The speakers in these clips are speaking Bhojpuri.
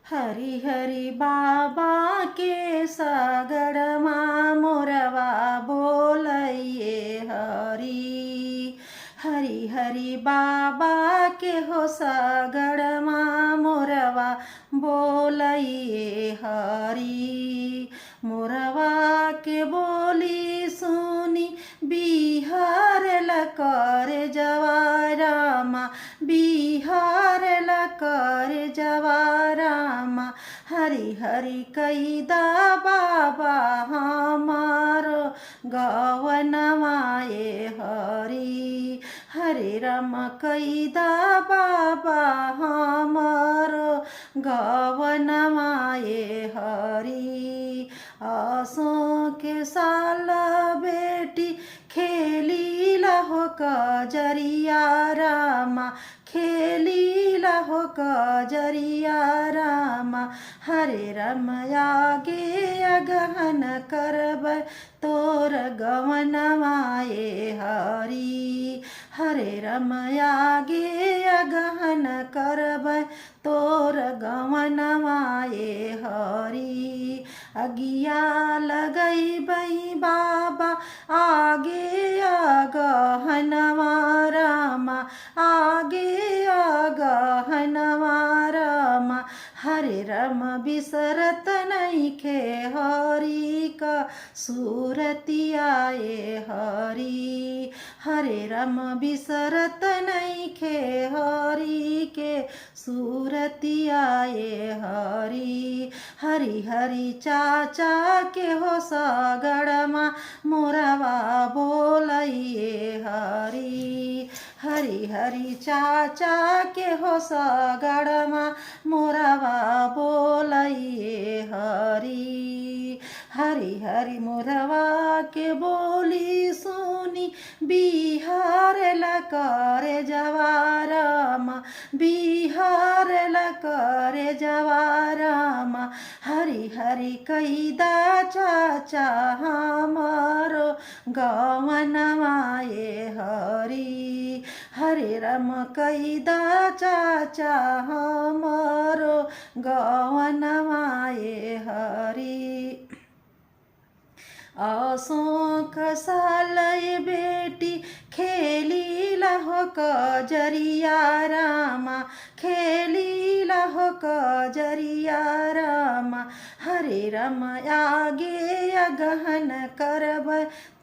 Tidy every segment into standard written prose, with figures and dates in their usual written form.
हरि हरि बाबा के सगड़मा मोरवा बोलइए हरि। हरि हरि बाबा के हो सगड़मा मोरवा बोलइए हरि। मोरवा के बोली सुनी बिहार लकर जवारामा, बिहार लकर जवारामा। हरि हरि कैदा बाबा हमारो गवनवाए हरि। हरे राम कैदा बाबा हमारो गवनवाए हरि। आसों के साल बेटी खेली लहो कजरिया रामा, खेली लहो कजरिया रामा। हरे राम आगे अगहन करब तोर गवनवाए हरि। हरे राम आगे अगहन करब तोर गवनवाए हरि। अगिया लगई बई बाबा आगे अगहनवा रामा, आगे अगहनवा रामा। हरे राम बिसरत नइखे हरि का सूरतियाए हरि। हरे राम बिसरत नइखे हरि के सूरतियाए हरि। हरि हरि चाचा के हो सगड़मा मोरवा बोलइए हरि। हरि हरि चाचा के हो सगड़मा मोरवा बोलइए हरि। हरि हरि मोरवा के बोली सुनी बिहार लकर जवारामा, बिहार लकर जवारामा। हरि हरि कैदा चाचा हमारो गवनवाए हरि। हरे राम कैदा चाचा हमारो गवनवाए हरि। अशोक सालय बेटी खेली लहो कजरिया रामा, खेली लहो कजरिया रामा। हरे राम आगे अगहन करब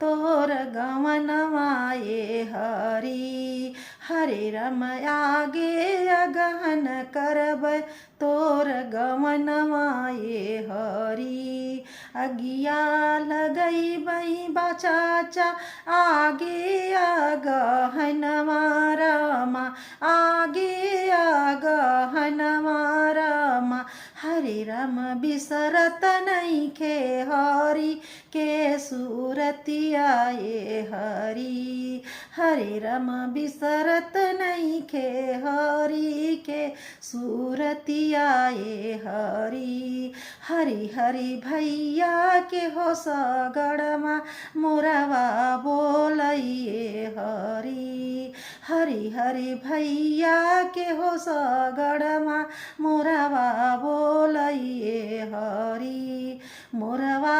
तोर गवनवाए हरि। हरे राम आगे अगहन करब तोर गवनवाए हरि। अगिया लगई बई बचाचा आगे अगहनवा रामा, आगे अगहनवा रामा। हरे राम बिसरत नइखे हरि के सूरतियाए हरि। हरे राम बिसरत नइखे हरि के सूरतियाए हरि। हरि हरि भैया के हो सगड़मा मोरवा बोलइए हरि। हरि हरि भैया के हो सगड़मा मोरवा बोलइए हरि। मोरवा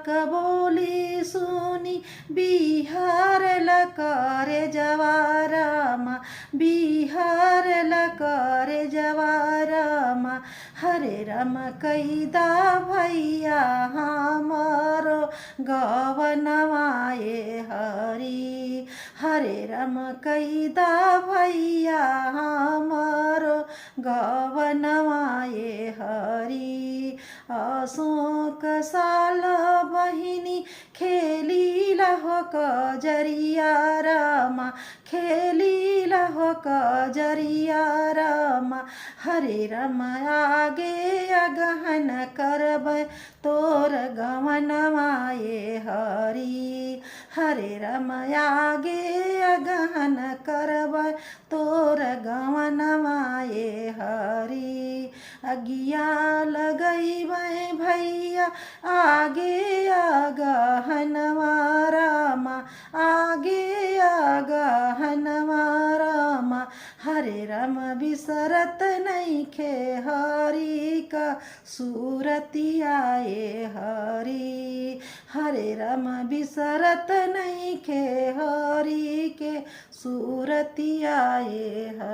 क बोली सुनी बिहार लकर जवारामा, बिहार लकर जवारामा। हरे राम कैदा भैया हमारो गवनवाए हरि। हरे राम कैदा भैया हमारो गवनवाए हरि। अशोक साल बहिनी खेली लहो कजरिया रामा, खेली लहो कजरिया रामा। हरे राम आगे अगहन करब तोर गवनवाए हरि। हरे राम आगे अगहन करब तोर गवनवाए हरि। अगिया लगई भैया आगे अगहनवा रामा, आगे अगहनवा रामा। हरे राम बिसरत नइखे हरि हरि का सूरतिया ए हरि। हरे राम बिसरत नहीं खे हरि के सूरतिया ए हरि।